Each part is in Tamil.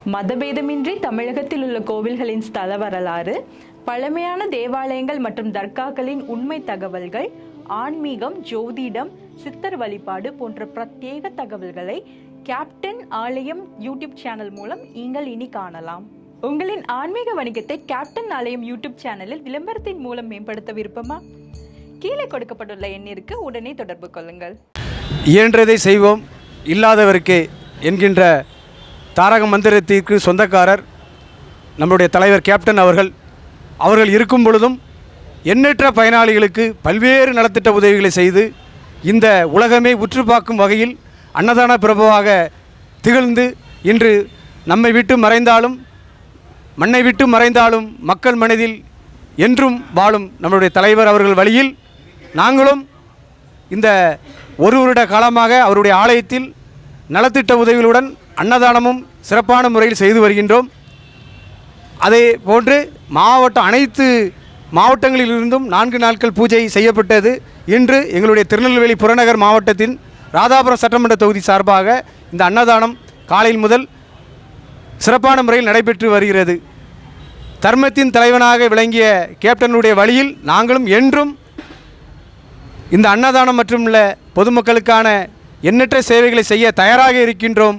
மதபேதமின்றி தமிழகத்தில் உள்ள கோவில்களின் ஸ்தல வரலாறு, பழமையான தேவாலயங்கள் மற்றும் தர்காக்களின் உண்மை தகவல்கள், ஆன்மீகம், ஜோதிடம், சித்தர் வழிபாடு போன்ற பிரத்யேக தகவல்களை கேப்டன் ஆலயம் யூடியூப் சேனல் மூலம் நீங்கள் இனி காணலாம். உங்களின் ஆன்மீக வணிகத்தை கேப்டன் ஆலயம் யூடியூப் சேனலில் விளம்பரத்தின் மூலம் மேம்படுத்த விருப்பமா? கீழே கொடுக்கப்பட்டுள்ள எண்ணிற்கு உடனே தொடர்பு கொள்ளுங்கள். இயன்றதை செய்வோம், இல்லாதவருக்கு என்கின்ற தாரக மந்திரத்திற்கு சொந்தக்காரர் நம்முடைய தலைவர் கேப்டன் அவர்கள் இருக்கும் பொழுதும் எண்ணற்ற பயனாளிகளுக்கு பல்வேறு நலத்திட்ட உதவிகளை செய்து இந்த உலகமே உற்று பார்க்கும் வகையில் அன்னதான பிரபுவாக திகழ்ந்து இன்று நம்மை விட்டு மறைந்தாலும் மண்ணை விட்டு மறைந்தாலும் மக்கள் மனதில் என்றும் வாழும் நம்முடைய தலைவர் அவர்கள் வழியில் நாங்களும் இந்த ஒரு வருட காலமாக அவருடைய ஆலயத்தில் நலத்திட்ட உதவிகளுடன் அன்னதானமும் சிறப்பான முறையில் செய்து வருகின்றோம். அதே போன்று அனைத்து மாவட்டங்களிலிருந்தும் 4 நாட்கள் பூஜை செய்யப்பட்டது. இன்று எங்களுடைய திருநெல்வேலி புறநகர் மாவட்டத்தின் ராதாபுரம் சட்டமன்ற தொகுதி சார்பாக இந்த அன்னதானம் காலையில் முதல் சிறப்பான முறையில் நடைபெற்று வருகிறது. தர்மத்தின் தலைவனாக விளங்கிய கேப்டனுடைய வழியில் நாங்களும் என்றும் இந்த அன்னதானம் மற்றும் பொதுமக்களுக்கான எண்ணற்ற சேவைகளை செய்ய தயாராக இருக்கின்றோம்.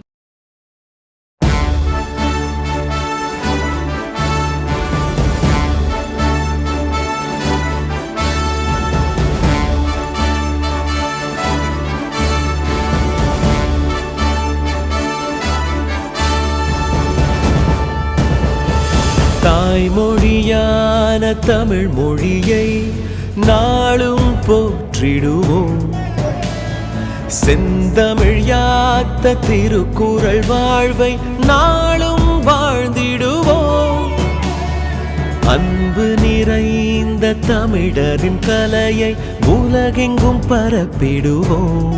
தாய்மொழியான தமிழ் மொழியை நாளும் போற்றிடுவோம். செந்தமிழ் யாத்த திருக்குறள் வாழ்வை நாளும் வாழ்ந்திடுவோம். அன்பு நிறைந்த தமிழரின் கலையை உலகெங்கும் பரப்பிடுவோம்.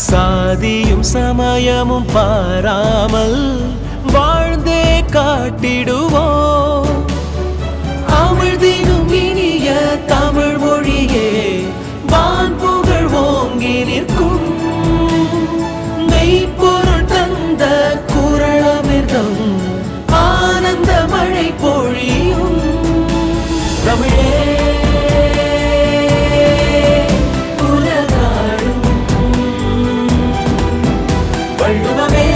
சாதியும் சமயமும் பாராமல் வாழ்ந்தே காட்டிடுவோம். அமிழ்தினும் இனிய தமிழ் மொழியே வான்புகழ் ஓங்கி நிற்கும். மெய்ப்பொருள் தந்த குறளமிர்தம் ஆனந்த மழை பொழியும். தமிழே உலகாடும் வள்ளுவமே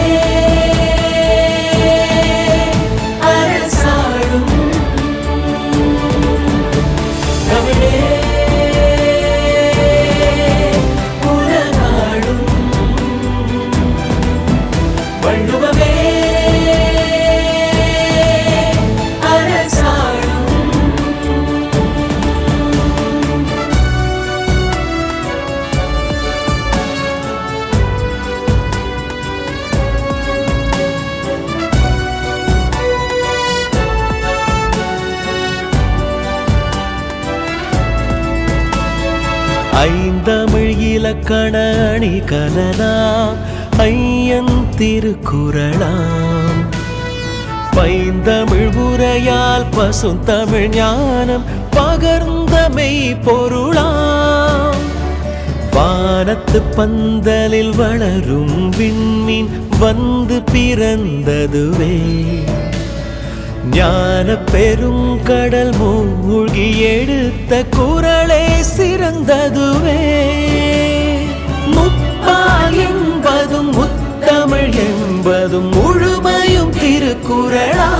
ஐந்தமிழ் இலக்கண அணி கலனாம் ஐயன் திருக்குறளாம். பைந்தமிழ் உரையால் பசுந்தமிழ் ஞானம் பகர்ந்த மெய் பொருளாம். வானத்து பந்தலில் வளரும் விண்மீன் வந்து பிறந்ததுவே. ஞான பெருங்கடல் மூழ்கி எடுத்த குறளே சிறந்ததுவே. முப்பால் என்பதும் முத்தமிழ் என்பதும் முழுமையும் திருக்குறளா.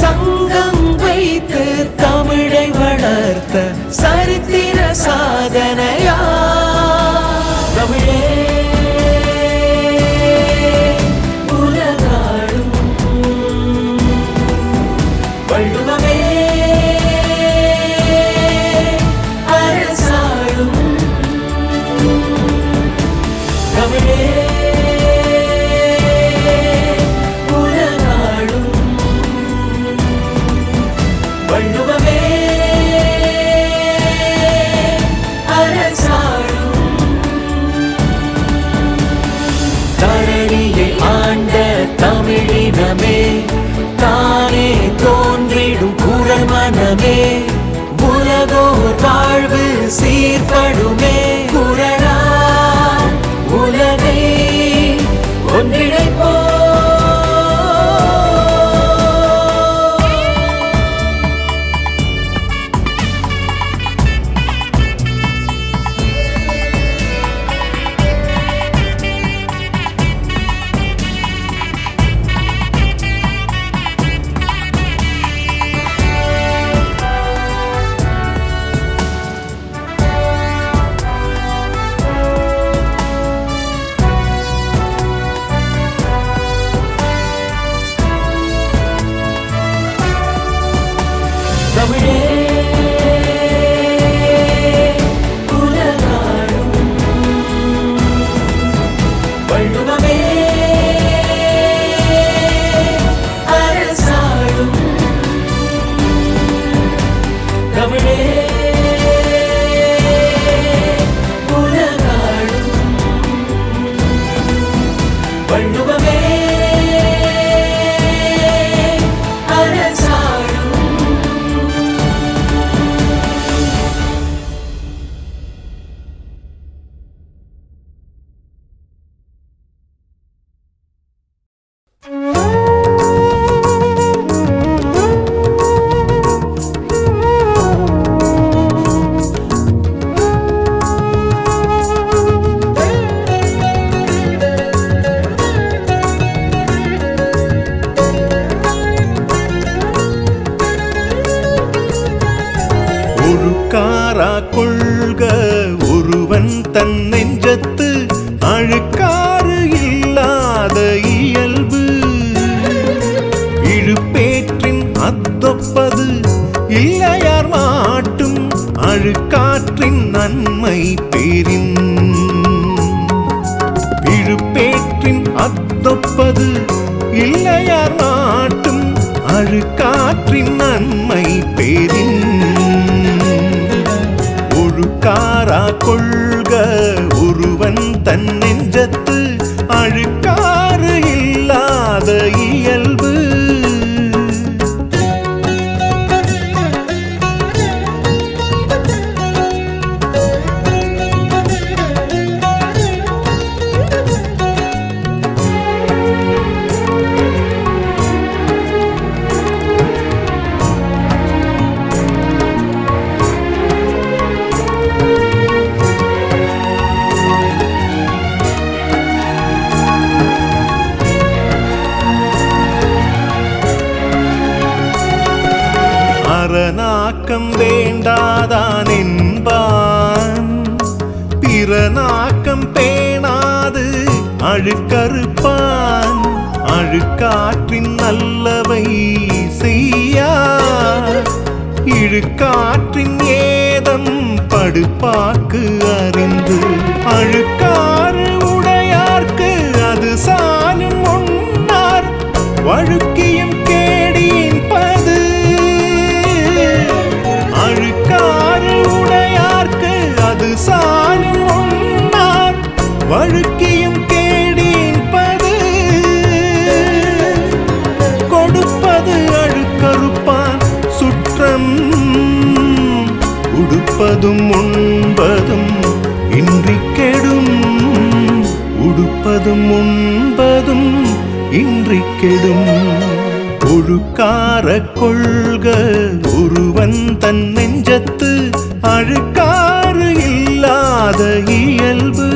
சங்கம் வைத்து தமிழை வளர்த்த சரித்திர சாதனையா. தமிழே அரசாளும் அழுக்காரா கொள்க ஒருவன் தன் நெஞ்சத்து அழுக்காறு இல்லாத இயல்பு இழுப்பேற்றின் அத்தொப்பது இல்லையார் மாட்டும் அழுக்காற்றின் நன்மை பேரின் இழுப்பேற்றின் அத்தொப்பது இல்லையார் மாட்டும் அழுக்காற்றின் நன்மை பேரின் ஒழுக்காரா கொள்க ஒருவன் தன் நெஞ்சத்து அழுக்காறு இல்லாத இயல்பு அறநாக்கம் வேண்டாதான் என்பான் பிறநாக்கம் பேணாது அழுக்கறுப்பான் அழுக்காற்றின் நல்லவை செய்யா இழுக்காற்றின் ஏதம் படுப்பாக்கு அறிந்து அழுக்காறு உடையார்க்கு அது சாலும் ஒன்னார் வழுக்கியும் கேடின் பது அழுக்காறு உடையார்க்கு அது சாலும் ஒன்னார் வழுக்கியும் கேடின்பது கொடுப்பது அழுக்கறுப்பான் சுற்றம் உடுப்பதும் உண்பதும் இன்றி கெடும் உடுப்பதும் உண்பதும் இன்றி கெடும் ஒழுக்கார கொள்க ஒருவன் தன் நெஞ்சத்து அழுக்காறு இல்லாத இயல்பு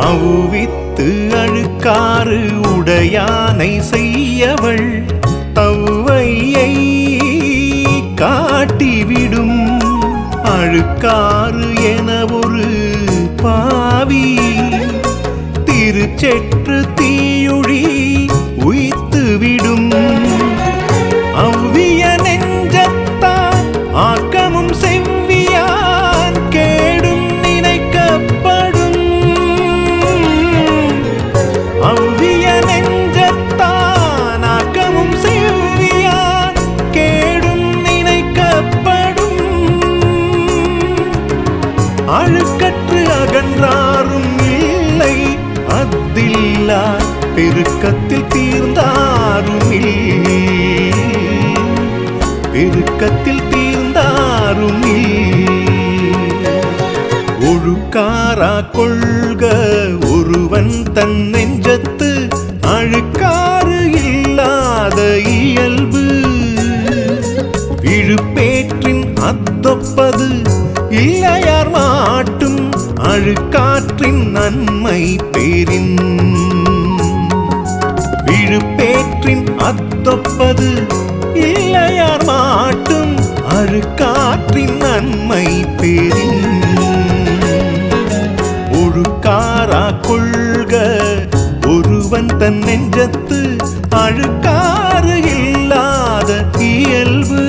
அவ்வித்து அழுக்காறு உடையானை செய்யவள் தவ்வையை காட்டிவிடும் அழுக்காறு என ஒரு பாவி திருச்செற்று தீயுழி உய்த்துவிடும் அவ்விய நெஞ்சத்தான் ஆக்கமும் செவ்வியான் கேடும் நினைக்கப்படும் அவ்விய நெஞ்சத்தான் ஆக்கமும் செவ்வியான் கேடும் நினைக்கப்படும் அழுக்கற்று அகன்றாரும் இல்லை அத்தில்லா பெருக்கத்தில் தீர்ந்தாரும் பெருக்கத்தில் தீர்ந்தாரும் ஒழுக்காரா கொள்க ஒருவன் தன் நெஞ்சத்து அழுக்காறு இல்லாத இயல்பு இழுப்பேற்றின் அத்தொப்பது இல்லையார் மாட்டும் அழுக்காற்றின் நன்மை பேரின் இழுப்பேற்றின் அத்தொப்பது இல்லையார் மாட்டும் அழுக்காற்றின் நன்மை பேரின் ஒழுக்காரா கொள்க ஒருவன் தன் நெஞ்சத்து அழுக்காறு இல்லாத இயல்பு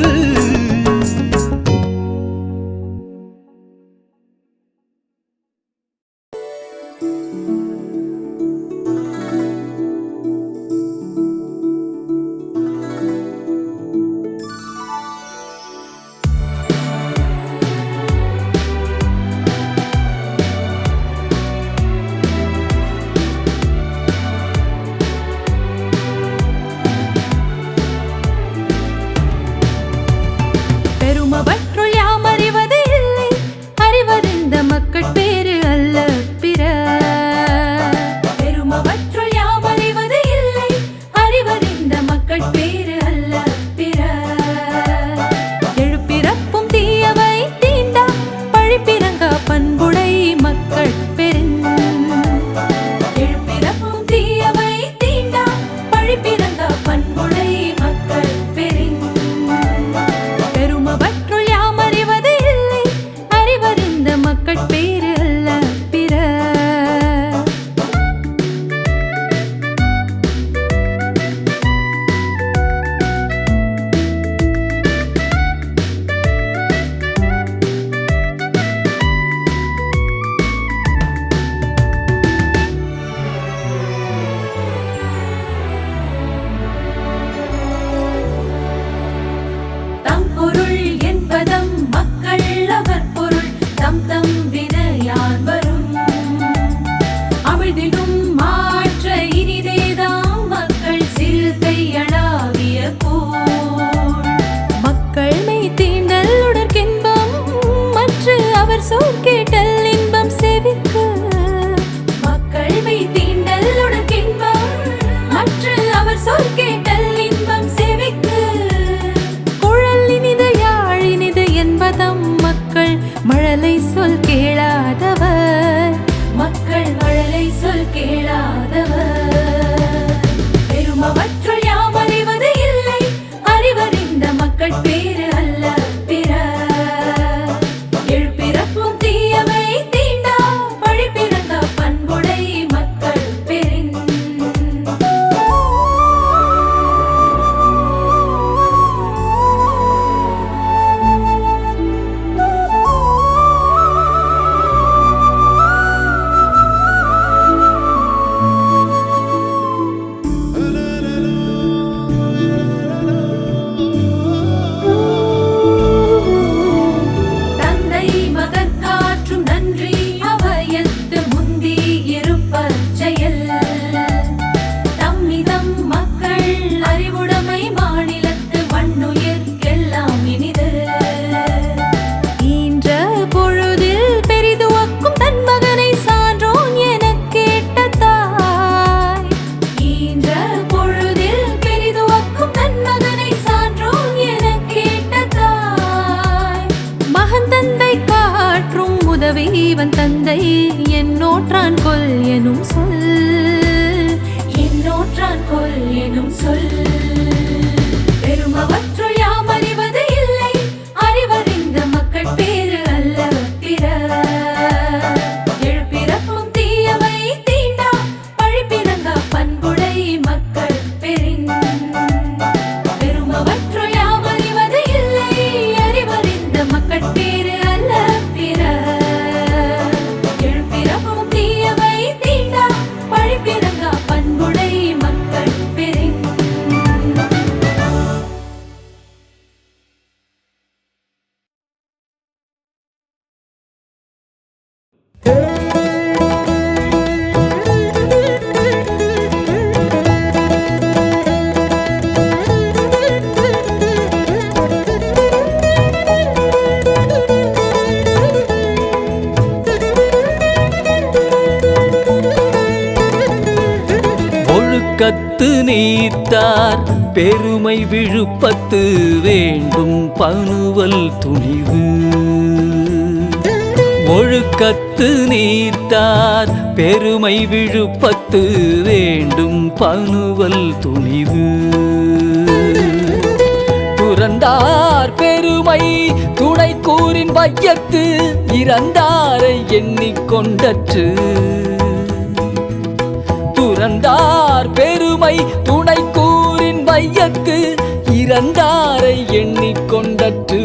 சொல் கேட்டல் இன்பம் செவிக்கு மக்கள் மெய் தீண்டல் உனக்கின்பம் மற்ற அவர் சொல் கேட்டல் இன்பம் செவிக்கு குழல் இனிது யாழ் இனிது என்பதம் மக்கள் மழலை சொல் கேளாதவர் மக்கள் மழலை சொல் கேளாதவர் பெருமவற்றுள் யாம் அறிவது இல்லை அறிவர் இந்த மக்கள் பேரு அல்ல பிற எழுப்பிறப்பும் தீயவை தீண்டா பழிப்பிறந்த பண்புடை மக்கள் பெறின் தந்தை மகற்காற்றும் நன்றி அவையத்து முந்தி இருப்பச் செயல் தம்மிதம் மக்கள் அறிவுடைமை மாநிலத்து மண்ணுயிர்க்கெல்லாம் இனிது ஈன்ற பொழுதில் பெரிதுவக்கும் தன் மகனை சான்றோன் எனக் கேட்ட தாய் ஈன்ற பொழுதில் பெரிதுவக்கும் தன் மகனை சான்றோன் எனக் கேட்ட தாய் மகன் தந்தை காற்றும் உதவி இவன் தந்தை என்னோற்றான் கொல் எனும் சொல் என்னோற்றான் கொல் எனும் சொல் பெருமவற்றுள் யாம் அறிவது இல்லை அறிவர் இந்த மக்கள் பேரு அல்ல பிற எழுப்பிறப்பும் தீயவை தீண்டா பழிப்பிறங்க பண்புடை மக்கள் பெறின் பெருமவற்றுள் யாம் அறிவது இல்லை அறிவர் இந்த மக்கள் பேரு அல்ல பிற எழுப்பிறப்பும் தீயவை தீண்டா பழிப்பிறங்க பண்புடை மக்கள் பெறின் ஒழுக்கத்து நீத்தார் பெருமை விழுப்பத்து வேண்டும் பனுவல் துணிவு ஒழுக்கத்து நீத்தார் பெருமை விழுப்பத்து வேண்டும் பனுவல் துணிவு துறந்தார் பெருமை துணை கூறின் வையத்து இறந்தாரை எண்ணிக்கொண்டற்று துறந்தார் பெருமை துணை கூறின் வையத்து இறந்தாரை எண்ணிக்கொண்டற்று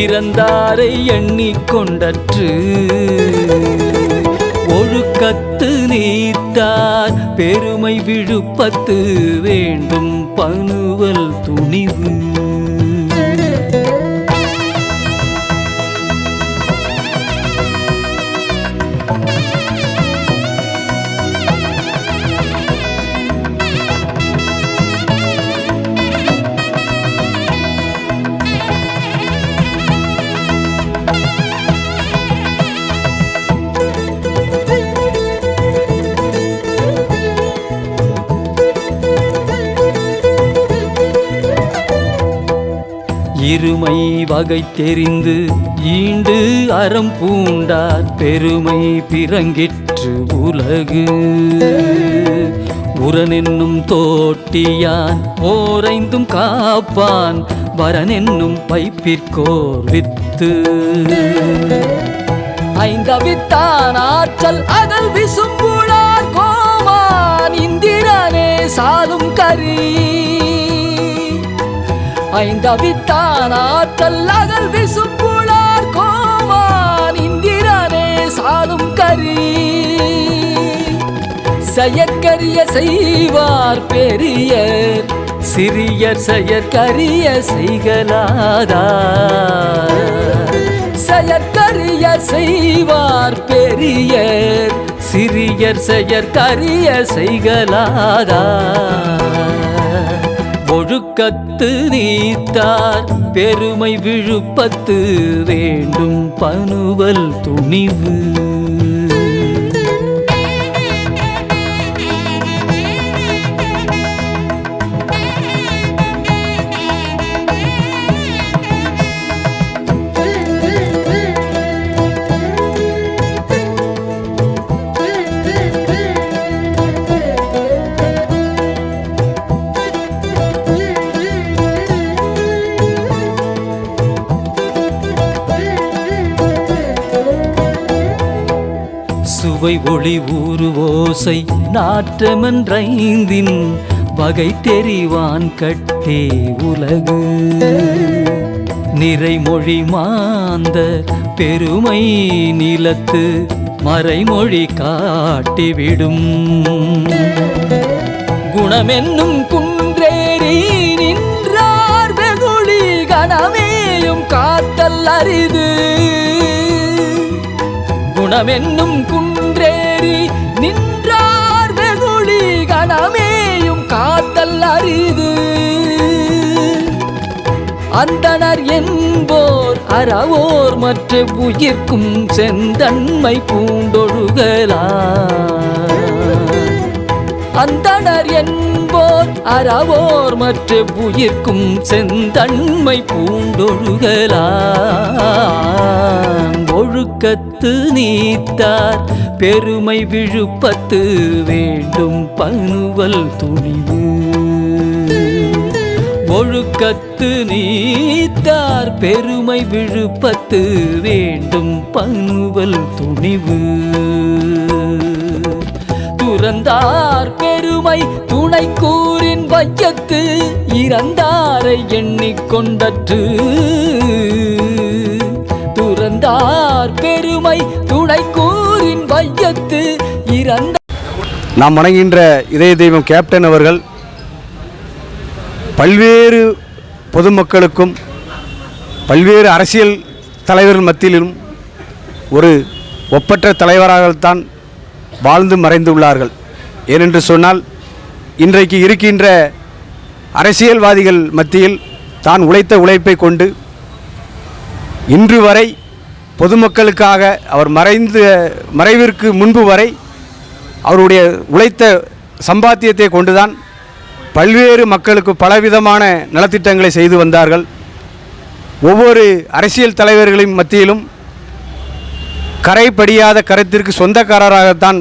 இறந்தாரை எண்ணிக்கொண்டற்று ஒழுக்கத்து நீத்தார் பெருமை விழுப்பத்து வேண்டும் பனுவல் துணிவு இருமை வகை தெரிந்து ஈண்டு அறம் பூண்டார் பெருமை பிறங்கிற்று உலகு உரனென்னும் தோட்டியான் ஓரைந்தும் காப்பான் வரனென்னும் பைப்பிற்கோர் வித்து ஐந்தவித்தான் ஆற்றல் அதல் விசும்புளார் கோமான் இந்திரனே சாலும் கரி ஐந்தவித்தான் ஆற்றல் அகல் விசும்புளார் கோமான் இந்திரனே சாலும் கரி செயற்கரிய செய்வார் பெரியர் சிறியர் செயற்கரிய செய்கலாதார் செயற்கரிய செய்வார் பெரியர் சிறியர் செயற்கரிய செய்கலாதார் ஒழுக்கத்து நீத்தார் பெருமை விழுப்பத்து வேண்டும் பனுவல் துணிவு. சுவை ஒளி ஊறுவோசை நாற்றமென்றைந்தின் வகை தெரிவான் கட்டே உலகு. நிறைமொழி மாந்த பெருமை நிலத்து மறைமொழி காட்டிவிடும். குணமென்னும் குன்றேறி நின்றார் வெகுளி கணமேயும் காத்தல் அரிது. குணமென்னும் குன்றேறி நின்றார் வெகுளி கணமேயும் காத்தல் அரிது. அந்தணர் என்போர் அறவோர் மற்ற உயிர்க்கும் செந்தன்மை பூண்டொழுகலார். அந்தணர் என்போர் அறவோர் மற்ற உயிர்க்கும் செந்தன்மை பூண்டொழுகலார். ஒழுக்கத்து நீத்தார் பெருமை விழுப்பத்து வேண்டும் பனுவல் துணிவு. ஒழுக்கத்து நீத்தார் பெருமை விழுப்பத்து வேண்டும் பனுவல் துணிவு. துறந்தார் பெருமை துணை கூறின் வையத்து இறந்தாரை எண்ணிக்கொண்டற்று. துறந்தார் பெருமை துணை கூறின் வையத்து இறந்த. நாம் வணங்குகின்ற இதய தெய்வம் கேப்டன் அவர்கள் பல்வேறு பொதுமக்களுக்கும் பல்வேறு அரசியல் தலைவர்கள் மத்தியிலும் ஒரு ஒப்பற்ற தலைவராகத்தான் வாழ்ந்து மறைந்துள்ளார்கள். ஏனென்று சொன்னால் இன்றைக்கு இருக்கின்ற அரசியல்வாதிகள் மத்தியில் தான் உழைத்த உழைப்பை கொண்டு இன்று வரை பொதுமக்களுக்காக அவர் மறைவிற்கு முன்பு வரை அவருடைய உழைத்த சம்பாத்தியத்தை கொண்டுதான் பல்வேறு மக்களுக்கு பலவிதமான நலத்திட்டங்களை செய்து வந்தார்கள். ஒவ்வொரு அரசியல் தலைவர்களின் மத்தியிலும் கரைபடியாத கருத்திற்கு சொந்தக்காரராகத்தான்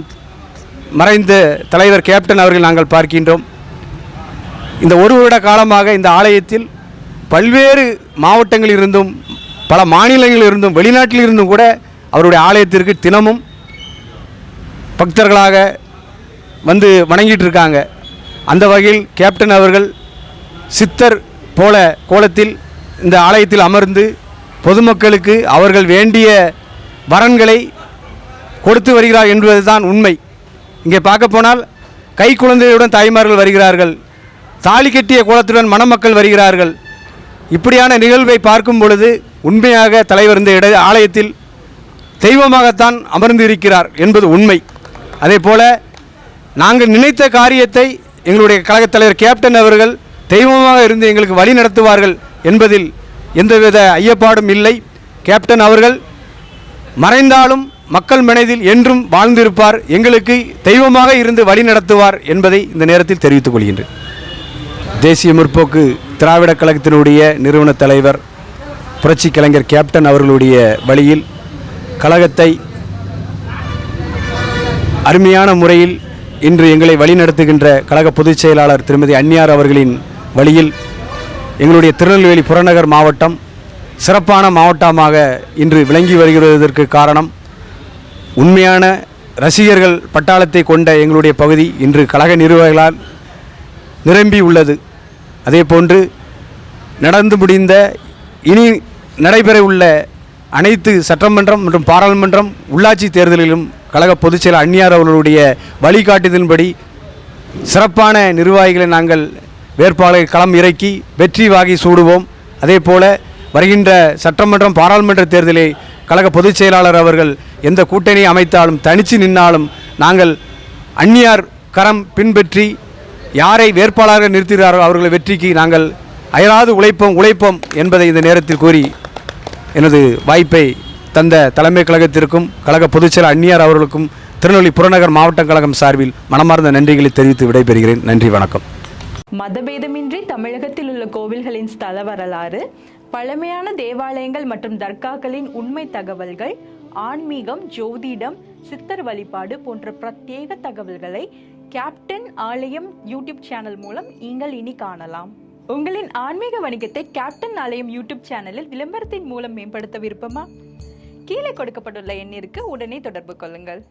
மறைந்த தலைவர் கேப்டன் அவர்கள் நாங்கள் பார்க்கின்றோம். இந்த ஒரு வருட காலமாக இந்த ஆலயத்தில் பல்வேறு மாவட்டங்களில் இருந்தும் பல மாநிலங்களில் இருந்தும் வெளிநாட்டில் இருந்தும் கூட அவருடைய ஆலயத்திற்கு தினமும் பக்தர்களாக வந்து வணங்கிட்டு இருக்காங்க. அந்த வகையில் கேப்டன் அவர்கள் சித்தர் போல கோலத்தில் இந்த ஆலயத்தில் அமர்ந்து பொதுமக்களுக்கு அவர்கள் வேண்டிய வரன்களை கொடுத்து வருகிறார் என்பதுதான் உண்மை. இங்கே பார்க்க போனால் கை குழந்தையுடன் தாய்மார்கள் வருகிறார்கள், தாலி கட்டிய கோலத்துடன் மணமக்கள் வருகிறார்கள். இப்படியான நிகழ்வை பார்க்கும் பொழுது உண்மையாக தலைவர் இந்த ஆலயத்தில் தெய்வமாகத்தான் அமர்ந்து இருக்கிறார் என்பது உண்மை. அதே போல நாங்கள் நினைத்த காரியத்தை எங்களுடைய கழகத் தலைவர் கேப்டன் அவர்கள் தெய்வமாக இருந்து எங்களுக்கு வழி நடத்துவார்கள் என்பதில் எந்தவித ஐயப்பாடும் இல்லை. கேப்டன் அவர்கள் மறைந்தாலும் மக்கள் மனதில் என்றும் வாழ்ந்திருப்பார், எங்களுக்கு தெய்வமாக இருந்து வழி நடத்துவார் என்பதை இந்த நேரத்தில் தெரிவித்துக் கொள்கின்றேன். தேசிய முற்போக்கு திராவிட கழகத்தினுடைய நிறுவன தலைவர் புரட்சி கலைஞர் கேப்டன் அவர்களுடைய வழியில் கழகத்தை அருமையான முறையில் இன்று எங்களை வழிநடத்துகின்ற கழக பொதுச் செயலாளர் திருமதி அன்னியார் அவர்களின் வழியில் எங்களுடைய திருநெல்வேலி புறநகர் மாவட்டம் சிறப்பான மாவட்டமாக இன்று விளங்கி வருகிறதற்கு காரணம் உண்மையான ரசிகர்கள் பட்டாளத்தை கொண்ட எங்களுடைய பகுதி இன்று கழக நிர்வாகிகளால் நிரம்பி உள்ளது. அதே போன்று நடந்து முடிந்த இனி நடைபெற உள்ள அனைத்து சட்டமன்றம் மற்றும் பாராளுமன்றம் உள்ளாட்சி தேர்தலிலும் கழக பொதுச் செயலாளர் அன்னியார் அவர்களுடைய வழிகாட்டுதலின்படி சிறப்பான நிர்வாகிகளை நாங்கள் வேட்பாளரை களம் இறக்கி வெற்றி வாகி சூடுவோம். அதே போல வருகின்ற சட்டமன்றம் பாராளுமன்ற தேர்தலில் கழக பொதுச் செயலாளர் அவர்கள் எந்த கூட்டணியை அமைத்தாலும் தனித்து நின்னாலும் நாங்கள் அன்னியார் கரம் பின்பற்றி யாரை வேட்பாளராக நிறுத்துகிறார்களோ அவர்களை வெற்றிக்கு நாங்கள் அயராது உழைப்போம் என்பதை இந்த நேரத்தில் கூறி எனது வாய்ப்பை தந்த தலைமை கழகத்திற்கும் கழக பொதுச்செயலர் அந்நியார் அவர்களுக்கும் திருநெல்வேலி புறநகர் மாவட்ட கழகம் சார்பில் மனமார்ந்த நன்றிகளை தெரிவித்து விடைபெறுகிறேன். நன்றி, வணக்கம். மதபேதமின்றி தமிழகத்தில் உள்ள கோவில்களின் ஸ்தல வரலாறு, பழமையான தேவாலயங்கள் மற்றும் தர்காக்களின் உண்மை தகவல்கள், ஆன்மீகம், ஜோதிடம், சித்தர் வழிபாடு போன்ற பிரத்யேக தகவல்களை கேப்டன் ஆலயம் யூடியூப் சேனல் மூலம் நீங்கள் இனி காணலாம். உங்களின் ஆன்மீக வணிகத்தை கேப்டன் ஆலயம் யூடியூப் சேனலில் விளம்பரத்தின் மூலம் மேம்படுத்த விருப்பமா? கீழே கொடுக்கப்பட்டுள்ள எண்ணிற்கு உடனே தொடர்பு கொள்ளுங்கள்.